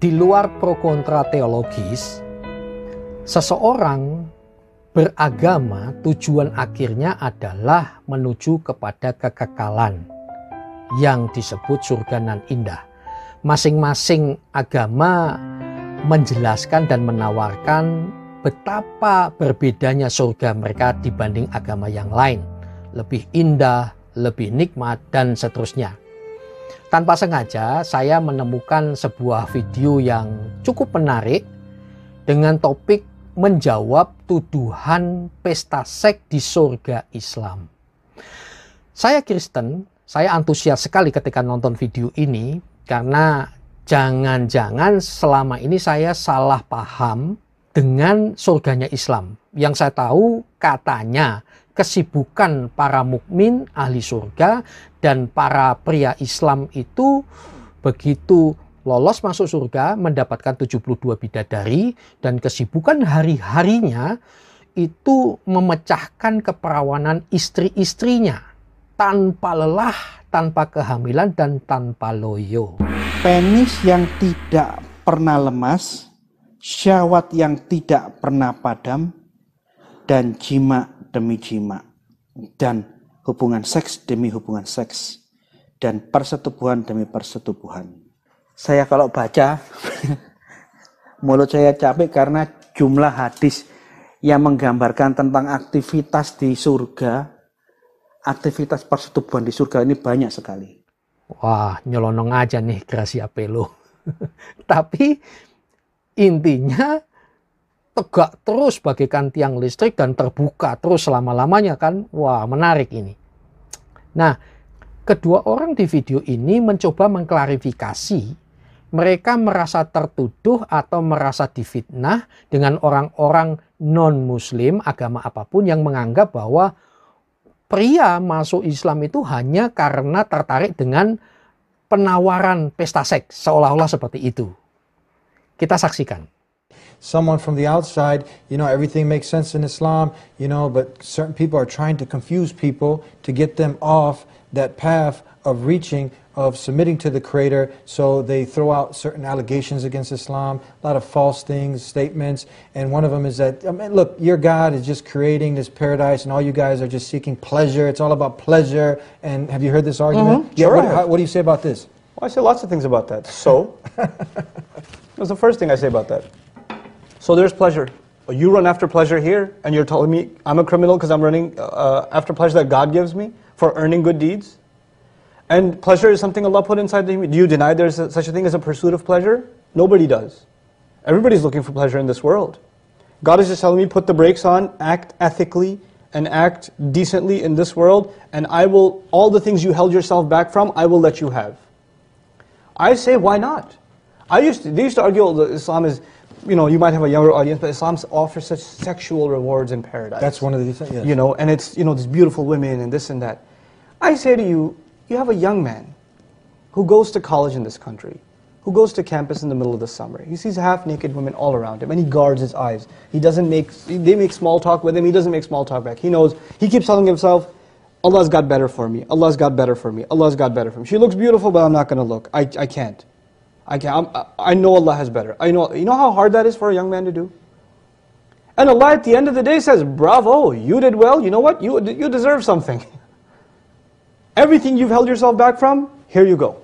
Di luar pro kontra teologis, seseorang beragama tujuan akhirnya adalah menuju kepada kekekalan yang disebut surga nan indah. Masing-masing agama menjelaskan dan menawarkan betapa berbedanya surga mereka dibanding agama yang lain. Lebih indah, lebih nikmat, dan seterusnya. Tanpa sengaja saya menemukan sebuah video yang cukup menarik dengan topik menjawab tuduhan pesta seks di surga Islam. Saya Kristen, saya antusias sekali ketika nonton video ini karena jangan-jangan selama ini saya salah paham dengan surganya Islam. Yang saya tahu katanya kesibukan para mukmin ahli surga dan para pria Islam itu begitu lolos masuk surga mendapatkan 72 bidadari dan kesibukan hari-harinya itu memecahkan keperawanan istri-istrinya tanpa lelah, tanpa kehamilan, dan tanpa loyo. Penis yang tidak pernah lemas, syahwat yang tidak pernah padam, dan jima demi jima, dan hubungan seks demi hubungan seks, dan persetubuhan demi persetubuhan. Saya kalau baca, mulut saya capek karena jumlah hadis yang menggambarkan tentang aktivitas di surga, aktivitas persetubuhan di surga ini banyak sekali. Wah, nyelonong aja nih Gracia Pelo. Tapi intinya tegak terus bagaikan tiang listrik dan terbuka terus selama-lamanya kan. Wah, menarik ini. Nah, kedua orang di video ini mencoba mengklarifikasi mereka merasa tertuduh atau merasa difitnah dengan orang-orang non-muslim agama apapun yang menganggap bahwa pria masuk Islam itu hanya karena tertarik dengan penawaran pesta seks, seolah-olah seperti itu. Kita saksikan. Someone from the outside, everything makes sense in Islam, but certain people are trying to confuse people to get them off that path of reaching, of submitting to the Creator, so they throw out certain allegations against Islam, a lot of false things, statements, and one of them is that, look, your God is just creating this paradise and all you guys are just seeking pleasure, it's all about pleasure, and have you heard this argument? Mm-hmm. Sure. What do you say about this? Well, I say lots of things about that. So, that's the first thing I say about that. So there's pleasure. You run after pleasure here, and you're telling me I'm a criminal because I'm running after pleasure that God gives me for earning good deeds? And pleasure is something Allah put inside the human. Do you deny there's such a thing as a pursuit of pleasure? Nobody does. Everybody's looking for pleasure in this world. God is just telling me, put the brakes on, act ethically, and act decently in this world, and all the things you held yourself back from, I will let you have. I say, why not? They used to argue that Islam is, you might have a younger audience, but Islam offers such sexual rewards in paradise. That's one of the things, yes. And it's, these beautiful women and this and that. I say to you, you have a young man who goes to college in this country, who goes to campus in the middle of the summer. He sees half-naked women all around him, and he guards his eyes. They make small talk with him, he doesn't make small talk back. He knows, he keeps telling himself, Allah's got better for me, Allah's got better for me, Allah's got better for me. She looks beautiful, but I'm not going to look. I can't. I know Allah has better. You know how hard that is for a young man to do? And Allah at the end of the day says, bravo, you did well, you know what? You deserve something. Everything you've held yourself back from, here you go.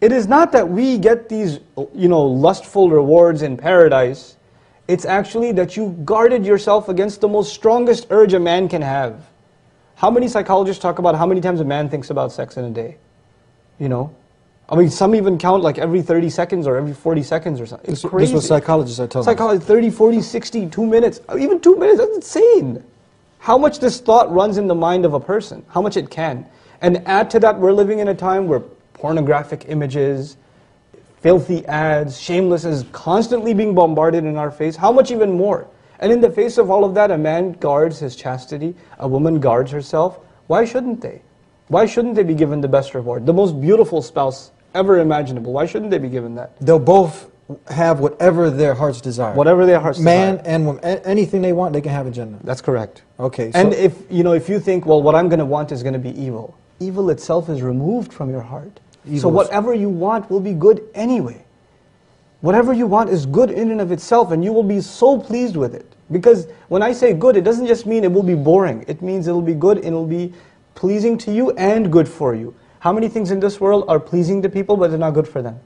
It is not that we get these, lustful rewards in paradise. It's actually that you guarded yourself against the most strongest urge a man can have. How many psychologists talk about how many times a man thinks about sex in a day? Some even count like every 30 seconds or every 40 seconds or something. It's crazy. This is what psychologists are telling us. Psychologists, 30, 40, 60, 2 minutes, even 2 minutes, that's insane. How much this thought runs in the mind of a person, how much it can. And add to that, we're living in a time where pornographic images, filthy ads, shameless is constantly being bombarded in our face. How much even more? And in the face of all of that, a man guards his chastity, a woman guards herself. Why shouldn't they? Why shouldn't they be given the best reward? The most beautiful spouse ever imaginable. Why shouldn't they be given that? They'll both have whatever their hearts desire. Whatever their hearts desire. Man and woman, anything they want, they can have in Jannah. That's correct. Okay. And if you think, well, what I'm going to want is going to be evil. Evil itself is removed from your heart. So whatever you want will be good anyway. Whatever you want is good in and of itself, and you will be so pleased with it. Because when I say good, it doesn't just mean it will be boring. It means it will be good and it will be pleasing to you and good for you. How many things in this world are pleasing to people but they're not good for them?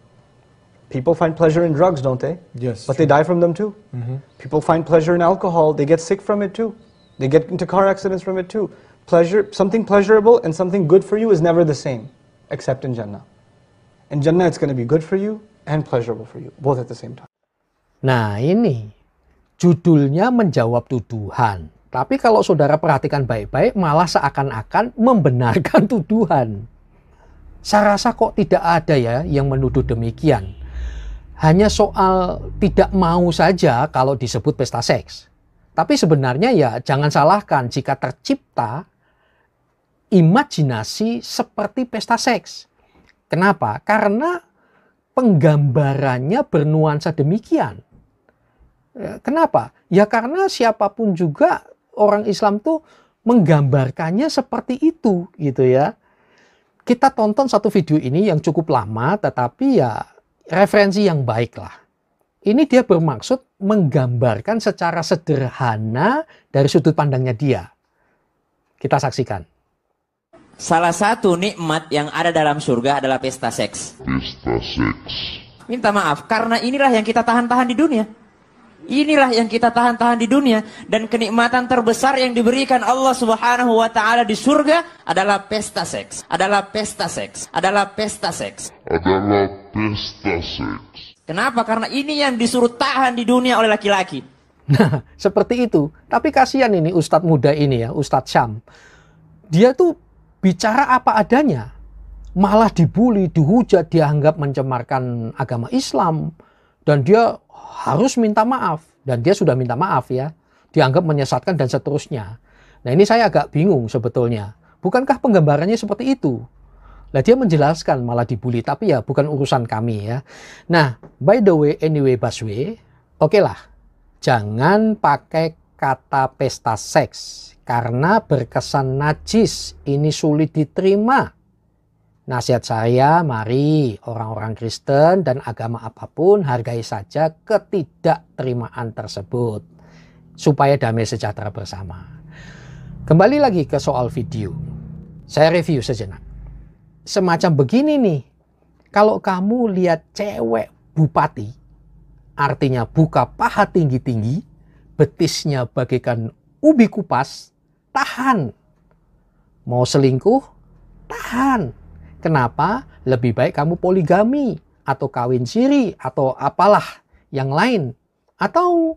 People find pleasure in drugs, don't they? Yes. But they die from them too. People find pleasure in alcohol, they get sick from it too. They get into car accidents from it too. Pleasure, something pleasurable and something good for you is never the same, except in Jannah. In Jannah it's going to be good for you and pleasurable for you, both at the same time. Nah ini, judulnya menjawab tuduhan. Tapi kalau saudara perhatikan baik-baik, malah seakan-akan membenarkan tuduhan. Saya rasa kok tidak ada ya yang menuduh demikian. Hanya soal tidak mau saja kalau disebut pesta seks. Tapi sebenarnya ya jangan salahkan jika tercipta imajinasi seperti pesta seks. Kenapa? Karena penggambarannya bernuansa demikian. Kenapa? Ya karena siapapun juga orang Islam tuh menggambarkannya seperti itu gitu ya. Kita tonton satu video ini yang cukup lama tetapi ya referensi yang baik lah. Ini dia bermaksud menggambarkan secara sederhana dari sudut pandangnya dia. Kita saksikan. Salah satu nikmat yang ada dalam surga adalah pesta seks. Pesta seks. Minta maaf, karena inilah yang kita tahan-tahan di dunia. Inilah yang kita tahan-tahan di dunia. Dan kenikmatan terbesar yang diberikan Allah Subhanahu wa ta'ala di surga adalah pesta seks. Adalah pesta seks. Adalah pesta seks. Adalah pesta seks. Kenapa? Karena ini yang disuruh tahan di dunia oleh laki-laki. Nah, seperti itu. Tapi kasihan ini Ustadz muda ini ya, Ustadz Syam. Dia tuh bicara apa adanya. Malah dibully, dihujat, dianggap mencemarkan agama Islam. Dan dia harus minta maaf. Dan dia sudah minta maaf ya. Dianggap menyesatkan dan seterusnya. Nah ini saya agak bingung sebetulnya. Bukankah penggambarannya seperti itu? Lah dia menjelaskan malah dibully. Tapi ya bukan urusan kami ya. Nah by the way, anyway Baswe. Oke lah. Jangan pakai kata pesta seks. Karena berkesan najis. Ini sulit diterima. Nasihat saya, mari orang-orang Kristen dan agama apapun hargai saja ketidakterimaan tersebut. Supaya damai sejahtera bersama. Kembali lagi ke soal video. Saya review sejenak. Semacam begini nih. Kalau kamu lihat cewek bupati, artinya buka paha tinggi-tinggi, betisnya bagaikan ubi kupas, tahan. Mau selingkuh, tahan. Kenapa? Lebih baik kamu poligami atau kawin siri atau apalah yang lain. Atau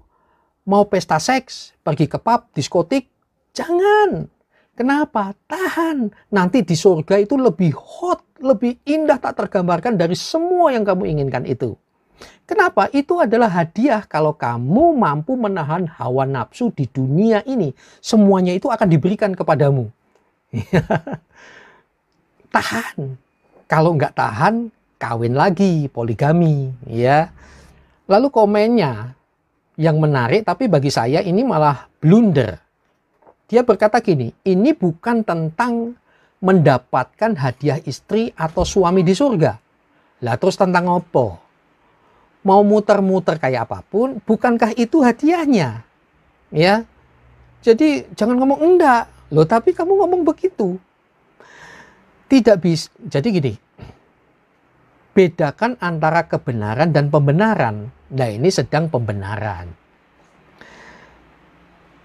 mau pesta seks, pergi ke pub, diskotik, jangan. Kenapa? Tahan. Nanti di surga itu lebih hot, lebih indah tak tergambarkan dari semua yang kamu inginkan itu. Kenapa? Itu adalah hadiah kalau kamu mampu menahan hawa nafsu di dunia ini. Semuanya itu akan diberikan kepadamu. Tahan. Kalau nggak tahan, kawin lagi, poligami, ya. Lalu komennya yang menarik, tapi bagi saya ini malah blunder. Dia berkata gini, ini bukan tentang mendapatkan hadiah istri atau suami di surga. Lah terus tentang apa? Mau muter-muter kayak apapun, bukankah itu hadiahnya? Ya. Jadi jangan ngomong enggak. Loh tapi kamu ngomong begitu. Tidak bisa. Jadi gini, bedakan antara kebenaran dan pembenaran. Nah ini sedang pembenaran.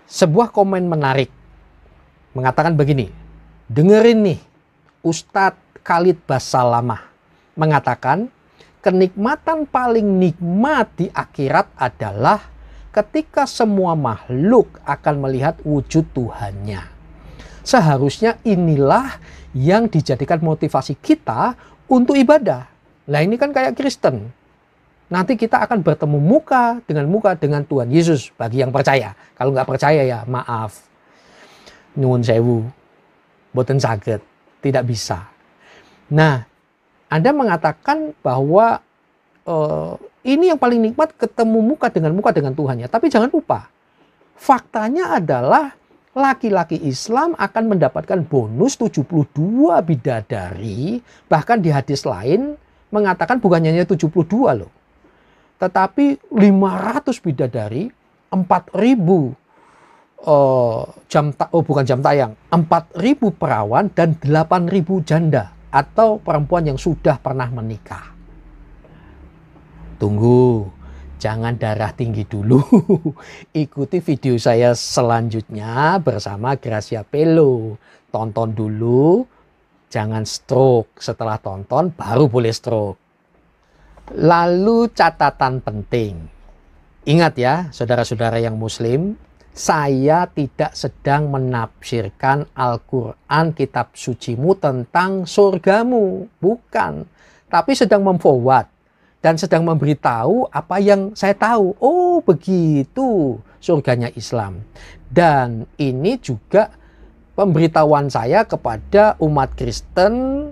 Sebuah komen menarik. Mengatakan begini. Dengerin nih. Ustadz Khalid Basalamah mengatakan, kenikmatan paling nikmat di akhirat adalah ketika semua makhluk akan melihat wujud Tuhannya. Seharusnya inilah yang dijadikan motivasi kita untuk ibadah. Nah ini kan kayak Kristen. Nanti kita akan bertemu muka dengan Tuhan Yesus bagi yang percaya. Kalau nggak percaya ya maaf. Nyuwun sewu. Boten saged. Tidak bisa. Nah, Anda mengatakan bahwa ini yang paling nikmat ketemu muka dengan Tuhannya. Tapi jangan lupa. Faktanya adalah laki-laki Islam akan mendapatkan bonus 72 bidadari. Bahkan di hadis lain mengatakan bukan hanya 72 loh. Tetapi 500 bidadari, 4.000 bukan jam tayang, 4.000 perawan dan 8.000 janda atau perempuan yang sudah pernah menikah. Tunggu, jangan darah tinggi dulu. Ikuti video saya selanjutnya bersama Gracia Pelo. Tonton dulu, jangan stroke. Setelah tonton baru boleh stroke. Lalu catatan penting. Ingat ya, saudara-saudara yang muslim, saya tidak sedang menafsirkan Al-Quran, kitab sucimu tentang surgamu. Bukan. Tapi sedang memforward dan sedang memberitahu apa yang saya tahu. Oh begitu surganya Islam. Dan ini juga pemberitahuan saya kepada umat Kristen,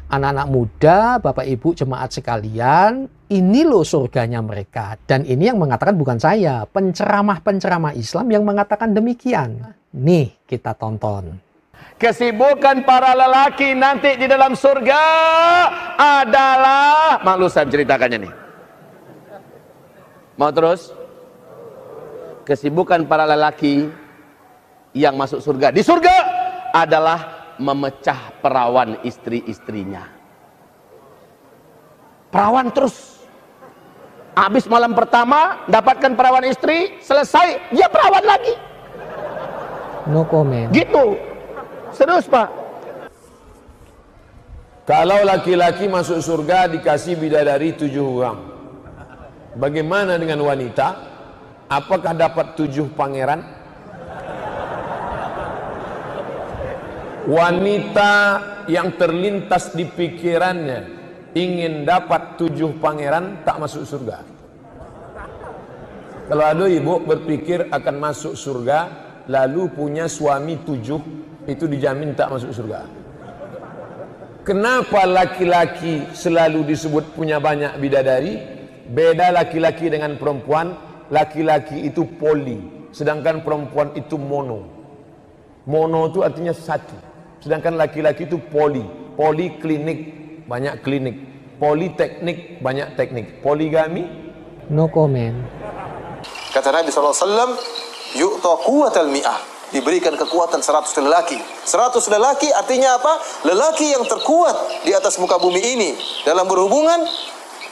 anak-anak muda, Bapak Ibu jemaat sekalian, ini loh surganya mereka. Dan ini yang mengatakan bukan saya, penceramah-penceramah Islam yang mengatakan demikian. Nih kita tonton. Kesibukan para lelaki nanti di dalam surga adalah, malu saya ceritakannya nih. Mau terus? Kesibukan para lelaki yang masuk surga, di surga adalah memecah perawan istri-istrinya. Perawan terus. Habis malam pertama dapatkan perawan istri, selesai dia perawan lagi. No comment. Gitu. Serius Pak. Kalau laki-laki masuk surga dikasih bidadari 7 orang, bagaimana dengan wanita? Apakah dapat 7 pangeran? Wanita yang terlintas di pikirannya ingin dapat 7 pangeran tak masuk surga. Kalau ada ibu berpikir akan masuk surga lalu punya suami 7, itu dijamin tak masuk surga. Kenapa laki-laki selalu disebut punya banyak bidadari? Beda laki-laki dengan perempuan. Laki-laki itu poli, sedangkan perempuan itu mono. Mono itu artinya satu, sedangkan laki-laki itu poli. Poliklinik, banyak klinik. Politeknik, banyak teknik. Poligami? No comment. Kata Nabi SAW, yu'ta quwwatal mi'ah, diberikan kekuatan 100 lelaki. 100 lelaki artinya apa? Lelaki yang terkuat di atas muka bumi ini dalam berhubungan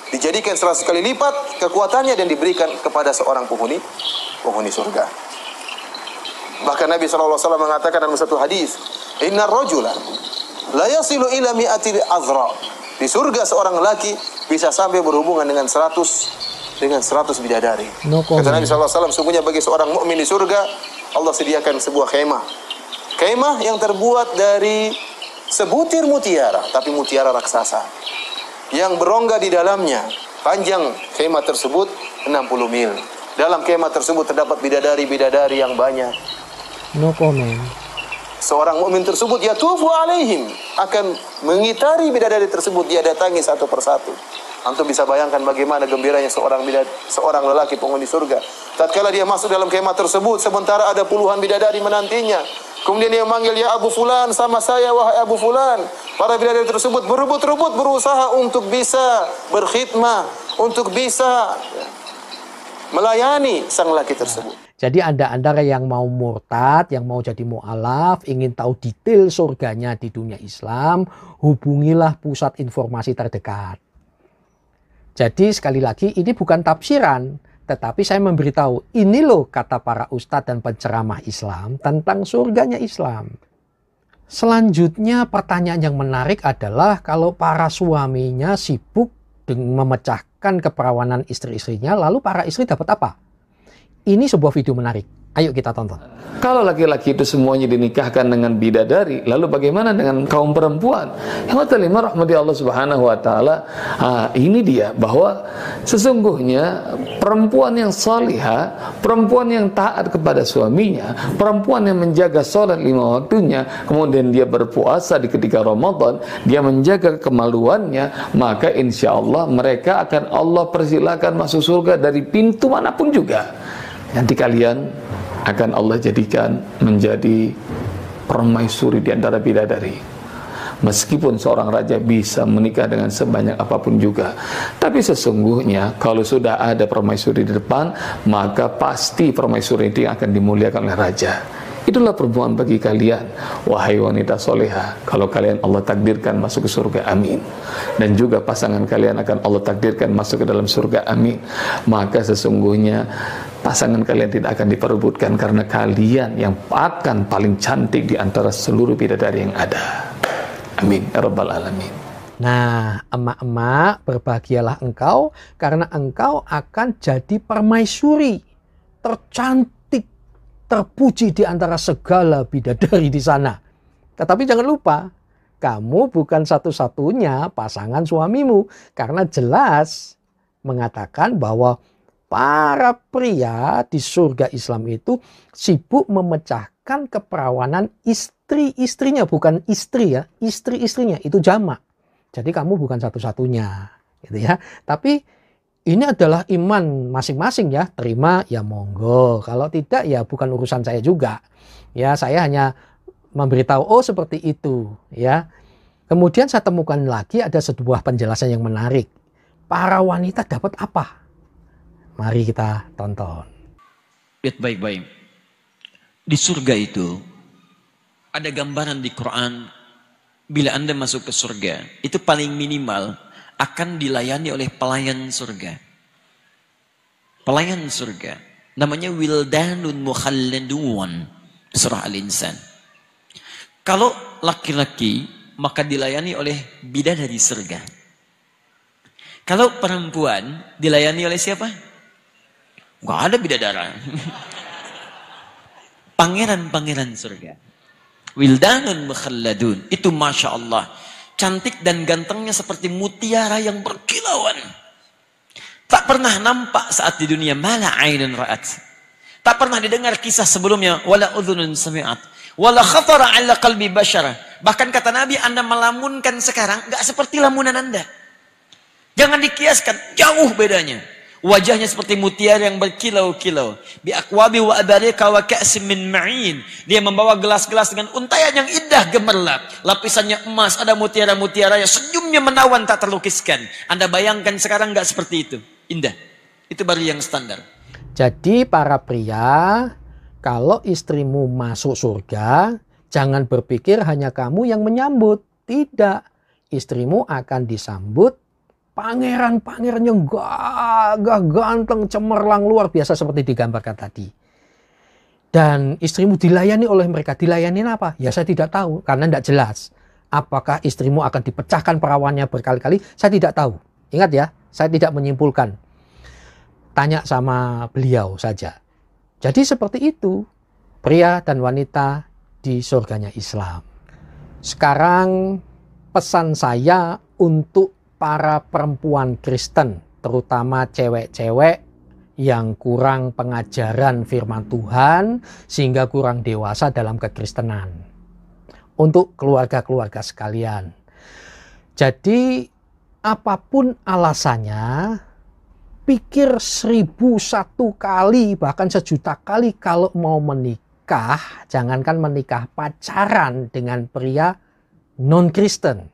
dijadikan 100 kali lipat kekuatannya dan diberikan kepada seorang penghuni surga. Bahkan Nabi SAW mengatakan dalam satu hadis, innar rajula la yasilu ila mi'atil azra. Di surga seorang lelaki bisa sampai berhubungan dengan 100 bidadari. Kata Nabi SAW, sungguhnya bagi seorang mukmin di surga Allah sediakan sebuah kemah. Kemah yang terbuat dari sebutir mutiara, tapi mutiara raksasa, yang berongga di dalamnya. Panjang kemah tersebut 60 mil. Dalam kemah tersebut terdapat bidadari-bidadari yang banyak. No comment. Seorang mukmin tersebut yatufu alaihim, akan mengitari bidadari tersebut, dia datangi satu persatu. Antum bisa bayangkan bagaimana gembiranya seorang lelaki penghuni surga. Tatkala dia masuk dalam kemah tersebut, sementara ada puluhan bidadari menantinya. Kemudian dia memanggil, ya Abu Fulan, sama saya wahai Abu Fulan. Para bidadari tersebut berebut-rebut berusaha untuk bisa berkhidmah, untuk bisa melayani sang lelaki tersebut. Jadi Anda yang mau murtad, yang mau jadi mu'alaf, ingin tahu detail surganya di dunia Islam, hubungilah pusat informasi terdekat. Jadi sekali lagi ini bukan tafsiran, tetapi saya memberitahu ini loh kata para ustadz dan penceramah Islam tentang surganya Islam. Selanjutnya pertanyaan yang menarik adalah kalau para suaminya sibuk dengan memecahkan keperawanan istri-istrinya, lalu para istri dapat apa? Ini sebuah video menarik. Ayo kita tonton. Kalau laki-laki itu semuanya dinikahkan dengan bidadari, lalu bagaimana dengan kaum perempuan? Rahmati Allah Subhanahu wa taala. Ini dia bahwa sesungguhnya perempuan yang salihah, perempuan yang taat kepada suaminya, perempuan yang menjaga salat 5 waktunya, kemudian dia berpuasa di ketika Ramadan, dia menjaga kemaluannya, maka insya Allah mereka akan Allah persilakan masuk surga dari pintu manapun juga. Nanti kalian akan Allah jadikan menjadi permaisuri di antara bidadari. Meskipun seorang raja bisa menikah dengan sebanyak apapun juga, tapi sesungguhnya kalau sudah ada permaisuri di depan, maka pasti permaisuri itu akan dimuliakan oleh raja. Itulah perempuan bagi kalian, wahai wanita soleha, kalau kalian Allah takdirkan masuk ke surga, amin. Dan juga pasangan kalian akan Allah takdirkan masuk ke dalam surga, amin. Maka sesungguhnya pasangan kalian tidak akan diperebutkan, karena kalian yang akan paling cantik di antara seluruh bidadari yang ada. Amin ya rabbal alamin. Nah, emak-emak, berbahagialah engkau karena engkau akan jadi permaisuri tercantik, terpuji di antara segala bidadari di sana. Tetapi jangan lupa, kamu bukan satu-satunya pasangan suamimu, karena jelas mengatakan bahwa para pria di surga Islam itu sibuk memecahkan keperawanan istri-istrinya, bukan istri ya, istri-istrinya itu jamak. Jadi kamu bukan satu-satunya, gitu ya. Tapi ini adalah iman masing-masing ya, terima ya monggo. Kalau tidak ya bukan urusan saya juga. Ya, saya hanya memberitahu oh seperti itu, ya. Kemudian saya temukan lagi ada sebuah penjelasan yang menarik. Para wanita dapat apa? Mari kita tonton. Lihat baik-baik. Di surga itu ada gambaran di Quran, bila Anda masuk ke surga, itu paling minimal akan dilayani oleh pelayan surga. Pelayan surga. Namanya wildanun mukhalladun. Surah Al-Insan. Kalau laki-laki, maka dilayani oleh bidadari surga. Kalau perempuan, dilayani oleh siapa? Gak ada bidadara. Pangeran-pangeran surga. Wildanun mukhalladun. Itu Masya Allah. Cantik dan gantengnya seperti mutiara yang berkilauan. Tak pernah nampak saat di dunia. Mala ainun ra'at. Tak pernah didengar kisah sebelumnya. Wala udhunun sami'at. Wala khatara ala qalbi bashara. Bahkan kata Nabi, Anda melamunkan sekarang gak seperti lamunan Anda. Jangan dikiaskan. Jauh bedanya. Wajahnya seperti mutiara yang berkilau-kilau. Bi aqwabi wa abarika wa ka'sim min ma'in. Dia membawa gelas-gelas dengan untayan yang indah gemerlap. Lapisannya emas, ada mutiara-mutiara yang senyumnya menawan tak terlukiskan. Anda bayangkan sekarang nggak seperti itu. Indah. Itu baru yang standar. Jadi para pria, kalau istrimu masuk surga, jangan berpikir hanya kamu yang menyambut. Tidak. Istrimu akan disambut pangeran-pangeran yang gagah, ganteng, cemerlang, luar biasa seperti digambarkan tadi. Dan istrimu dilayani oleh mereka. Dilayani apa? Ya saya tidak tahu karena tidak jelas. Apakah istrimu akan dipecahkan perawannya berkali-kali? Saya tidak tahu. Ingat ya, saya tidak menyimpulkan. Tanya sama beliau saja. Jadi seperti itu pria dan wanita di surganya Islam. Sekarang pesan saya untuk para perempuan Kristen, terutama cewek-cewek yang kurang pengajaran firman Tuhan sehingga kurang dewasa dalam kekristenan. Untuk keluarga-keluarga sekalian. Jadi apapun alasannya, pikir 1001 kali bahkan 1.000.000 kali kalau mau menikah. Jangankan menikah, pacaran dengan pria non-Kristen.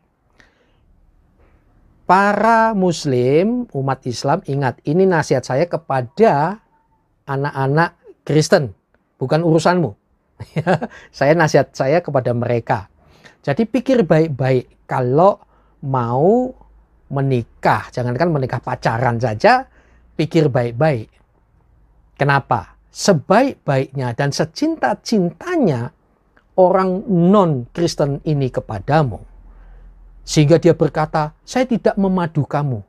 Para muslim, umat Islam, ingat, ini nasihat saya kepada anak-anak Kristen, bukan urusanmu. Nasihat saya kepada mereka. Jadi pikir baik-baik kalau mau menikah, jangankan menikah, pacaran saja, pikir baik-baik. Kenapa? Sebaik-baiknya dan secinta-cintanya orang non-Kristen ini kepadamu, sehingga dia berkata, saya tidak memadu kamu.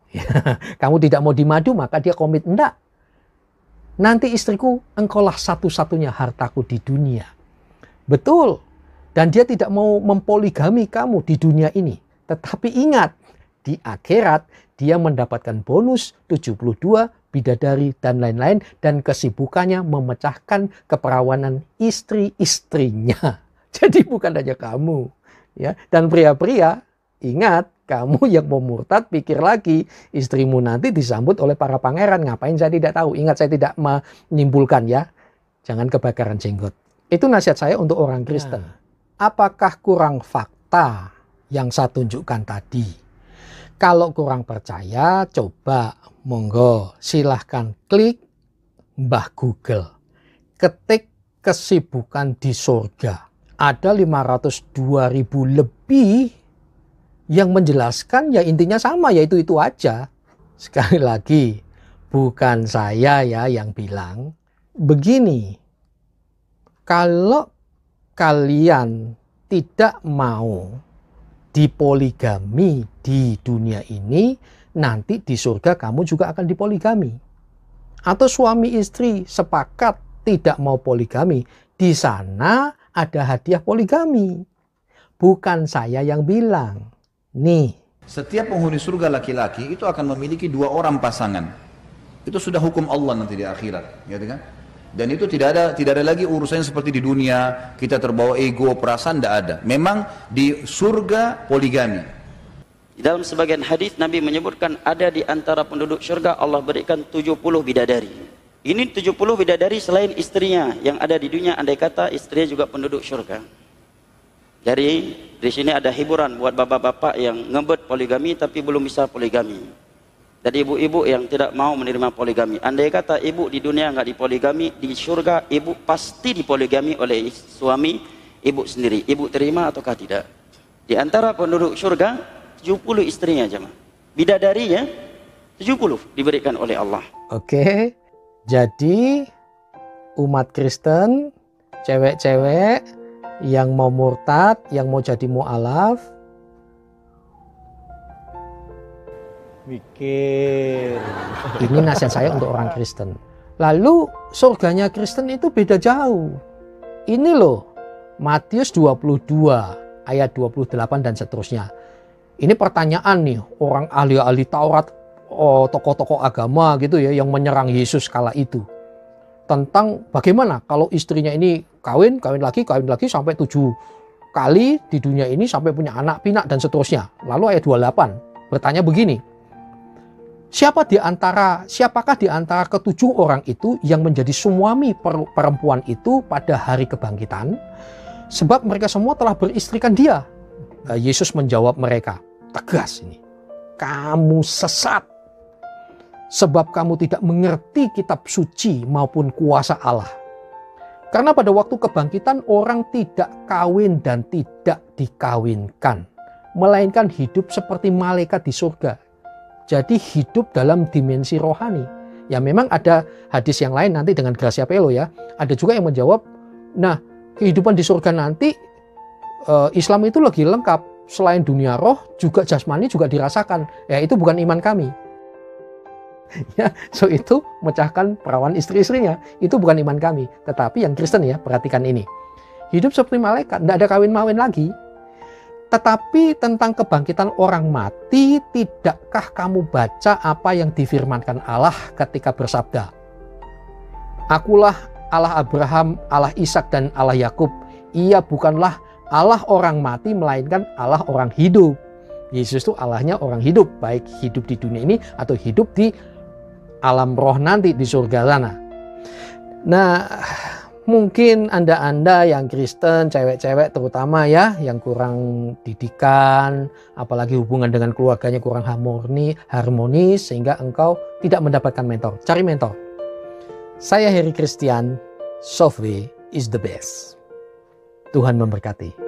Kamu tidak mau dimadu, maka dia komit. Enggak. Nanti istriku, engkaulah satu-satunya hartaku di dunia. Betul. Dan dia tidak mau mempoligami kamu di dunia ini. Tetapi ingat, di akhirat dia mendapatkan bonus 72 bidadari dan lain-lain. Dan kesibukannya memecahkan keperawanan istri-istrinya. Jadi bukan hanya kamu. Ya. Dan pria-pria, ingat, kamu yang mau murtad, pikir lagi. Istrimu nanti disambut oleh para pangeran. Ngapain saya tidak tahu. Ingat, saya tidak menyimpulkan ya. Jangan kebakaran jenggot. Itu nasihat saya untuk orang Kristen. Apakah kurang fakta yang saya tunjukkan tadi. Kalau kurang percaya, coba monggo silahkan klik Mbah Google. Ketik kesibukan di surga. Ada 502.000 lebih yang menjelaskan, ya intinya sama, yaitu itu aja. Sekali lagi, bukan saya ya yang bilang. Begini, kalau kalian tidak mau dipoligami di dunia ini, nanti di surga kamu juga akan dipoligami. Atau suami istri sepakat tidak mau poligami, di sana ada hadiah poligami. Bukan saya yang bilang. Nih. Setiap penghuni surga laki-laki itu akan memiliki 2 orang pasangan. Itu sudah hukum Allah nanti di akhirat, gitu kan? Dan itu tidak ada lagi urusannya seperti di dunia, kita terbawa ego, perasaan, tidak ada. Memang di surga poligami. Dalam sebagian hadis Nabi menyebutkan ada di antara penduduk surga Allah berikan 70 bidadari. Ini 70 bidadari selain istrinya yang ada di dunia, andai kata istrinya juga penduduk surga. Jadi di sini ada hiburan buat bapak-bapak yang ngebet poligami tapi belum bisa poligami. Jadi ibu-ibu yang tidak mau menerima poligami, andai kata ibu di dunia nggak dipoligami, di surga ibu pasti dipoligami oleh suami ibu sendiri. Ibu terima ataukah tidak? Di antara penduduk surga 70 istrinya jemaah. Bidadarinya 70 diberikan oleh Allah. Oke. Jadi umat Kristen, cewek-cewek yang mau murtad, yang mau jadi mu'alaf, mikir. Ini nasihat saya untuk orang Kristen. Lalu surganya Kristen itu beda jauh. Ini loh, Matius 22 ayat 28 dan seterusnya. Ini pertanyaan nih, orang ahli-ahli Taurat, tokoh-tokoh agama gitu ya, yang menyerang Yesus kala itu. Tentang bagaimana kalau istrinya ini kawin lagi sampai 7 kali di dunia ini sampai punya anak pinak dan seterusnya. Lalu ayat 28 bertanya begini. Siapakah di antara ketujuh orang itu yang menjadi suami perempuan itu pada hari kebangkitan? Sebab mereka semua telah beristrikan dia. Yesus menjawab mereka, tegas ini. Kamu sesat. Sebab kamu tidak mengerti kitab suci maupun kuasa Allah. Karena pada waktu kebangkitan orang tidak kawin dan tidak dikawinkan. Melainkan hidup seperti malaikat di surga. Jadi hidup dalam dimensi rohani. Ya memang ada hadis yang lain nanti dengan Gracia Pelo ya. Ada juga yang menjawab, nah kehidupan di surga nanti Islam itu lagi lengkap. Selain dunia roh juga jasmani juga dirasakan. Ya itu bukan iman kami. Ya, so itu mecahkan perawan istri-istrinya. Itu bukan iman kami. Tetapi yang Kristen ya, perhatikan ini. Hidup seperti malaikat, tidak ada kawin-mawin lagi. Tetapi tentang kebangkitan orang mati, tidakkah kamu baca apa yang difirmankan Allah ketika bersabda? Akulah Allah Abraham, Allah Ishak dan Allah Yakub. Ia bukanlah Allah orang mati, melainkan Allah orang hidup. Yesus itu Allahnya orang hidup, baik hidup di dunia ini atau hidup di alam roh nanti di surga sana. Nah, mungkin Anda yang Kristen, cewek-cewek terutama ya, yang kurang didikan, apalagi hubungan dengan keluarganya kurang harmonis, sehingga engkau tidak mendapatkan mentor. Cari mentor. Saya Heri Christian, Softway is the best. Tuhan memberkati.